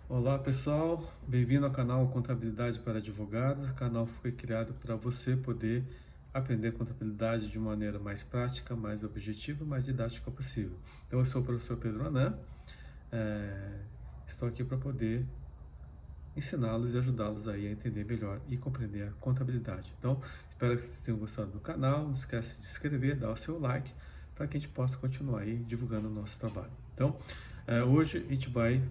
Olá pessoal, bem-vindo ao canal Contabilidade para Advogados. O canal foi criado para você poder aprender contabilidade de maneira mais prática, mais objetiva, mais didática possível. Então, eu sou o professor Pedro Anã, estou aqui para poder ensiná-los e ajudá-los aí a entender melhor e compreender a contabilidade. Então, espero que vocês tenham gostado do canal. Não esquece de se inscrever, dar o seu like para que a gente possa continuar aí divulgando o nosso trabalho. Então, hoje a gente vai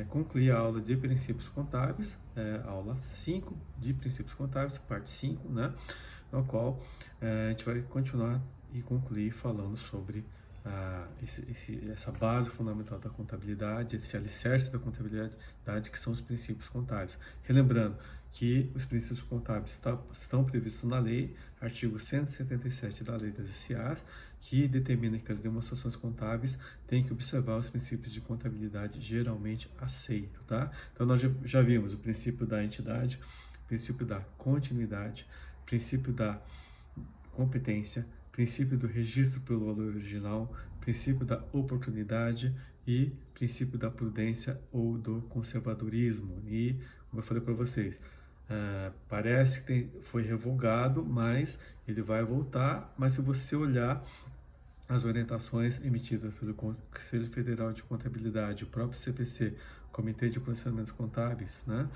concluir a aula de princípios contábeis, aula 5 de princípios contábeis, parte 5, né? No qual a gente vai continuar e concluir falando sobre essa base fundamental da contabilidade, esse alicerce da contabilidade, que são os princípios contábeis. Relembrando que os princípios contábeis estão previstos na lei, artigo 177 da Lei das S.A.s, que determina que as demonstrações contábeis têm que observar os princípios de contabilidade geralmente aceitos, tá? Então, nós já vimos o princípio da entidade, o princípio da continuidade, o princípio da competência, princípio do registro pelo valor original, princípio da oportunidade e princípio da prudência ou do conservadorismo. E, como eu falei para vocês, parece que foi revogado, mas ele vai voltar. Mas se você olhar as orientações emitidas pelo Conselho Federal de Contabilidade, o próprio CPC, Comitê de Procedimentos Contábeis, né,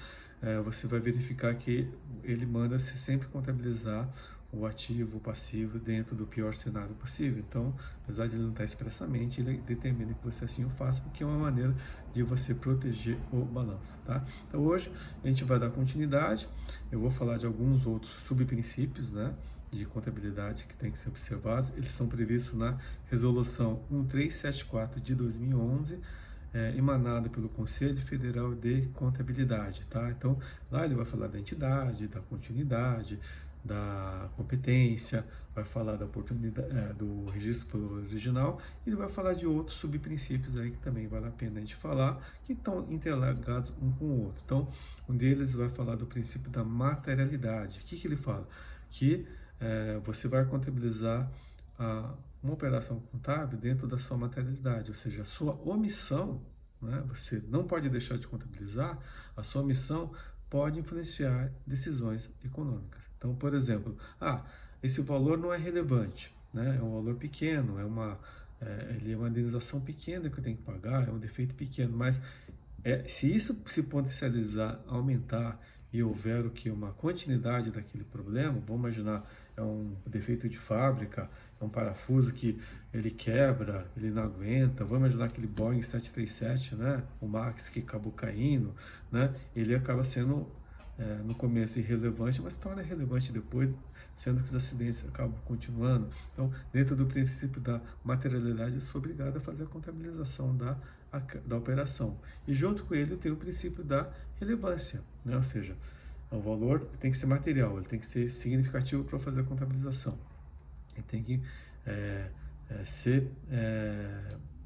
você vai verificar que ele manda se sempre contabilizar o ativo, o passivo dentro do pior cenário possível. Então, apesar de ele não estar expressamente, ele determina que você assim o faça, porque é uma maneira de você proteger o balanço, tá? Então, hoje a gente vai dar continuidade. Eu vou falar de alguns outros subprincípios, né, de contabilidade que tem que ser observados. Eles são previstos na Resolução 1374 de 2011, emanada pelo Conselho Federal de Contabilidade, tá? Então, lá ele vai falar da entidade, da continuidade, da competência, vai falar da oportunidade, do registro pelo original, e ele vai falar de outros subprincípios aí que também vale a pena a gente falar, que estão interligados um com o outro. Então, um deles vai falar do princípio da materialidade. O que ele fala? Que você vai contabilizar uma operação contábil dentro da sua materialidade, ou seja, a sua omissão, né, você não pode deixar de contabilizar, a sua omissão pode influenciar decisões econômicas. Então, por exemplo, esse valor não é relevante, né, é um valor pequeno, ele é uma indenização pequena que eu tenho que pagar, é um defeito pequeno, mas se isso se potencializar, aumentar e houver uma continuidade daquele problema, vamos imaginar, é um defeito de fábrica, é um parafuso que ele quebra, ele não aguenta, vamos imaginar aquele Boeing 737, né, o Max que acabou caindo, né, ele acaba sendo no começo irrelevante, mas se torna relevante depois, sendo que os acidentes acabam continuando. Então, dentro do princípio da materialidade, eu sou obrigado a fazer a contabilização da operação. E junto com ele tem o princípio da relevância, né? Ou seja, o valor tem que ser material, ele tem que ser significativo para fazer a contabilização. Ele tem que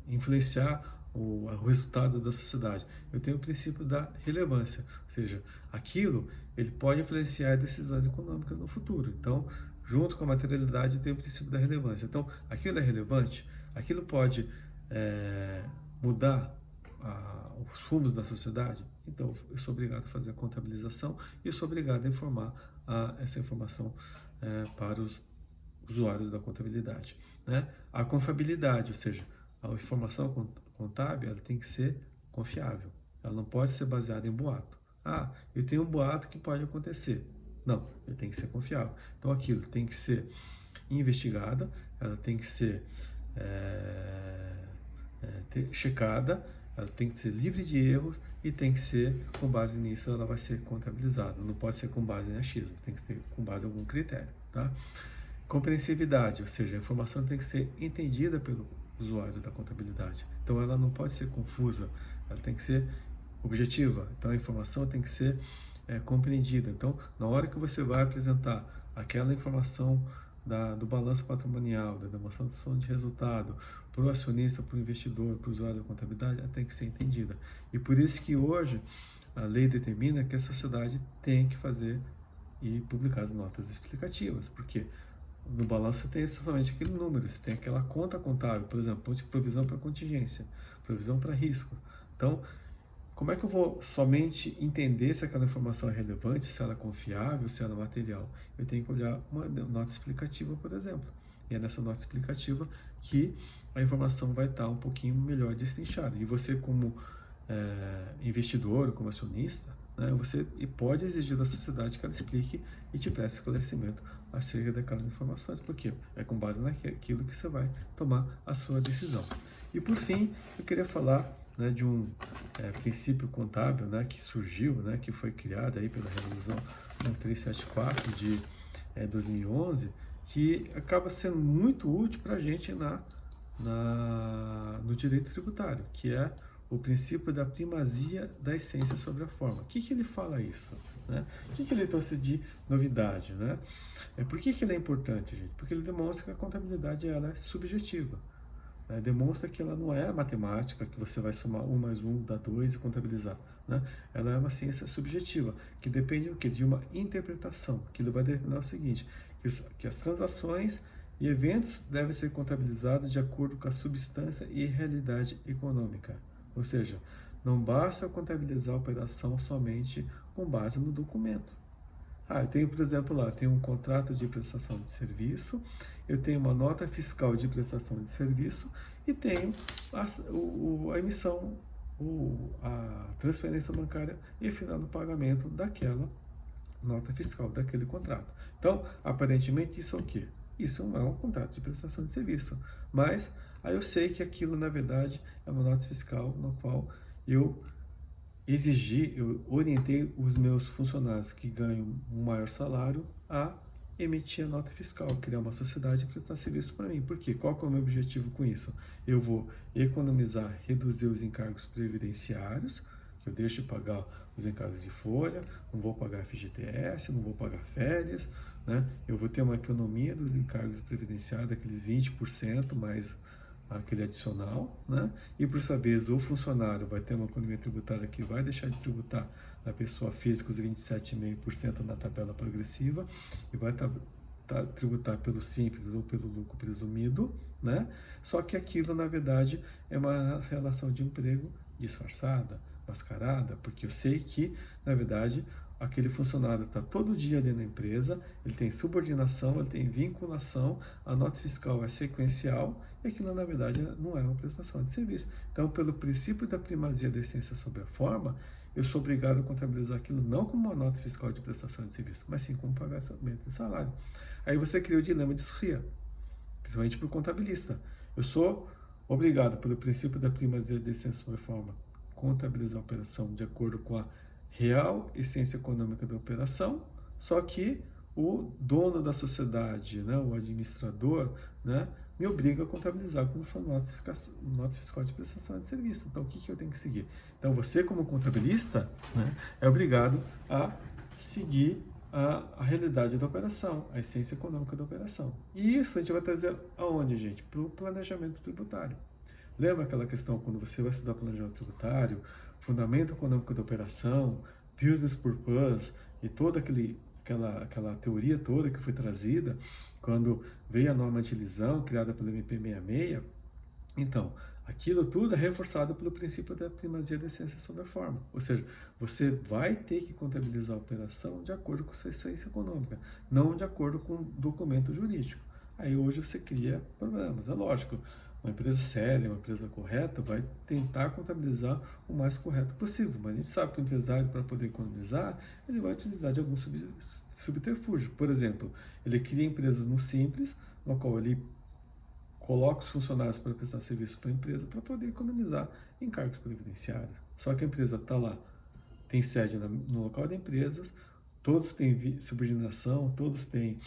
influenciar o resultado da sociedade. Eu tenho o princípio da relevância, ou seja, aquilo ele pode influenciar decisões econômicas no futuro. Então, junto com a materialidade, tem o princípio da relevância. Então, aquilo é relevante, aquilo pode mudar os rumos da sociedade. Então, eu sou obrigado a fazer a contabilização e eu sou obrigado a informar essa informação para os usuários da contabilidade, né? A confiabilidade, ou seja, a informação contábil, ela tem que ser confiável. Ela não pode ser baseada em boato. Eu tenho um boato que pode acontecer. Não, ele tem que ser confiável. Então, aquilo tem que ser investigada, ela tem que ser checada, ela tem que ser livre de erros e tem que ser, com base nisso, ela vai ser contabilizada. Não pode ser com base em achismo, tem que ser com base em algum critério, tá? Compreensividade, ou seja, a informação tem que ser entendida pelo usuário da contabilidade. Então, ela não pode ser confusa, ela tem que ser objetiva. Então, a informação tem que ser compreendida. Então, na hora que você vai apresentar aquela informação do balanço patrimonial, da demonstração de resultado, para o acionista, para o investidor, para o usuário da contabilidade, ela tem que ser entendida. E por isso que hoje a lei determina que a sociedade tem que fazer e publicar as notas explicativas, porque no balanço você tem somente aquele número, você tem aquela conta contábil, por exemplo, provisão para contingência, provisão para risco. Então, como é que eu vou somente entender se aquela informação é relevante, se ela é confiável, se ela é material? Eu tenho que olhar uma nota explicativa, por exemplo. E é nessa nota explicativa que a informação vai estar um pouquinho melhor destrinchada. E você, como investidor, como acionista, né, você pode exigir da sociedade que ela explique e te preste esclarecimento acerca daquelas informações, porque é com base naquilo que você vai tomar a sua decisão. E por fim, eu queria falar, né, de um princípio contábil, né, que surgiu, né, que foi criado aí pela Resolução 1374 de 2011, que acaba sendo muito útil para a gente no direito tributário, que é o princípio da primazia da essência sobre a forma. O que ele fala isso? Né? O que ele trouxe de novidade? Né? Por que ele é importante, gente? Porque ele demonstra que a contabilidade ela é subjetiva. Né? Demonstra que ela não é matemática, que você vai somar 1 mais 1 dá 2 e contabilizar. Né? Ela é uma ciência subjetiva, que depende de uma interpretação, que ele vai determinar o seguinte, que as transações e eventos devem ser contabilizados de acordo com a substância e realidade econômica. Ou seja, não basta contabilizar a operação somente com base no documento. Eu tenho, por exemplo, lá, tenho um contrato de prestação de serviço, eu tenho uma nota fiscal de prestação de serviço e tenho a emissão, a transferência bancária e final do pagamento daquela nota fiscal, daquele contrato. Então, aparentemente, isso é o quê? Isso não é um contrato de prestação de serviço, mas aí eu sei que aquilo, na verdade, é uma nota fiscal no qual eu eu orientei os meus funcionários que ganham um maior salário a emitir a nota fiscal, criar uma sociedade e prestar serviço para mim. Por quê? Qual que é o meu objetivo com isso? Eu vou economizar, reduzir os encargos previdenciários, que eu deixo de pagar os encargos de folha, não vou pagar FGTS, não vou pagar férias, né? Eu vou ter uma economia dos encargos previdenciários, daqueles 20% mais aquele adicional, né? E por sua vez o funcionário vai ter uma economia tributária que vai deixar de tributar na pessoa física os 27,5% na tabela progressiva e vai tributar pelo simples ou pelo lucro presumido, né? Só que aquilo na verdade é uma relação de emprego disfarçada, mascarada, porque eu sei que na verdade aquele funcionário está todo dia dentro da empresa, ele tem subordinação, ele tem vinculação, a nota fiscal é sequencial e aquilo na verdade não é uma prestação de serviço. Então, pelo princípio da primazia da essência sobre a forma, eu sou obrigado a contabilizar aquilo não como uma nota fiscal de prestação de serviço, mas sim como pagamento de salário. Aí você cria o dilema de Sofia, principalmente para o contabilista. Eu sou obrigado, pelo princípio da primazia da essência sobre a forma, contabilizar a operação de acordo com a real essência econômica da operação, só que o dono da sociedade, né, o administrador, né, me obriga a contabilizar como nota fiscal de prestação de serviço. Então, o que eu tenho que seguir? Então, você como contabilista, né, é obrigado a seguir a realidade da operação, a essência econômica da operação. E isso a gente vai trazer aonde, gente? Para o planejamento tributário. Lembra aquela questão quando você vai estudar planejamento tributário, fundamento econômico da operação, business purpose e toda aquela teoria toda que foi trazida quando veio a norma de lisão criada pelo MP66? Então, aquilo tudo é reforçado pelo princípio da primazia da essência sobre a forma. Ou seja, você vai ter que contabilizar a operação de acordo com sua essência econômica, não de acordo com o documento jurídico. Aí hoje você cria problemas, é lógico. Uma empresa séria, uma empresa correta, vai tentar contabilizar o mais correto possível. Mas a gente sabe que o empresário, para poder economizar, ele vai utilizar de algum subterfúgio. Por exemplo, ele cria empresas no Simples, no qual ele coloca os funcionários para prestar serviço para a empresa para poder economizar encargos previdenciários. Só que a empresa está lá, tem sede no local da empresa, todos têm subordinação, todos têm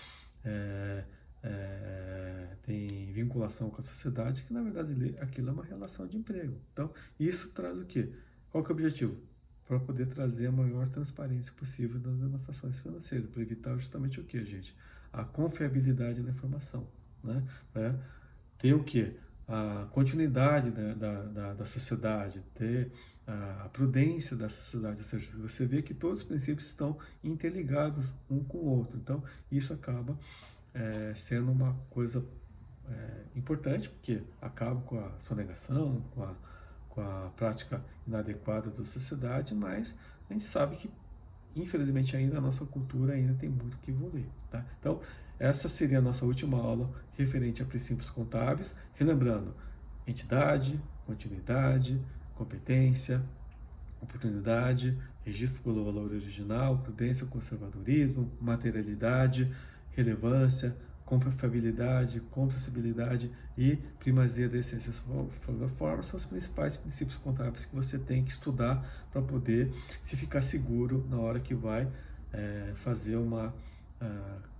tem vinculação com a sociedade, que na verdade aquilo é uma relação de emprego. Então, isso traz o quê? Qual que é o objetivo? Para poder trazer a maior transparência possível das demonstrações financeiras, para evitar justamente o que, gente? A confiabilidade da informação, né? Ter o quê? A continuidade da sociedade, ter a prudência da sociedade, ou seja, você vê que todos os princípios estão interligados um com o outro. Então, isso acaba sendo uma coisa importante, porque acaba com a sonegação, com a prática inadequada da sociedade, mas a gente sabe que, infelizmente, ainda a nossa cultura ainda tem muito que evoluir. Tá? Então, essa seria a nossa última aula referente a princípios contábeis. Relembrando, entidade, continuidade, competência, oportunidade, registro pelo valor original, prudência, conservadorismo, materialidade, relevância, confiabilidade, compreensibilidade e primazia da essência da forma são os principais princípios contábeis que você tem que estudar para poder se ficar seguro na hora que vai fazer uma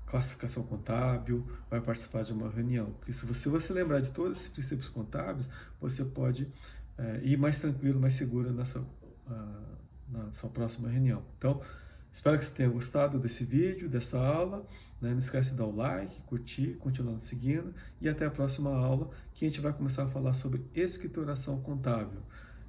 classificação contábil, vai participar de uma reunião. Porque se você lembrar de todos esses princípios contábeis, você pode ir mais tranquilo, mais seguro na sua próxima reunião. Então, espero que você tenha gostado desse vídeo, dessa aula. Não esquece de dar o like, curtir, continuando seguindo. E até a próxima aula, que a gente vai começar a falar sobre escrituração contábil.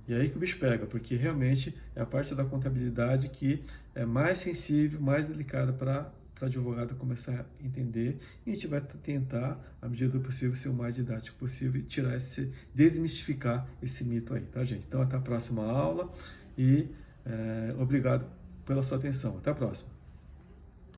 E aí que o bicho pega, porque realmente é a parte da contabilidade que é mais sensível, mais delicada para advogado começar a entender, e a gente vai tentar, à medida do possível, ser o mais didático possível e desmistificar esse mito aí, tá, gente? Então, até a próxima aula e obrigado pela sua atenção. Até a próxima.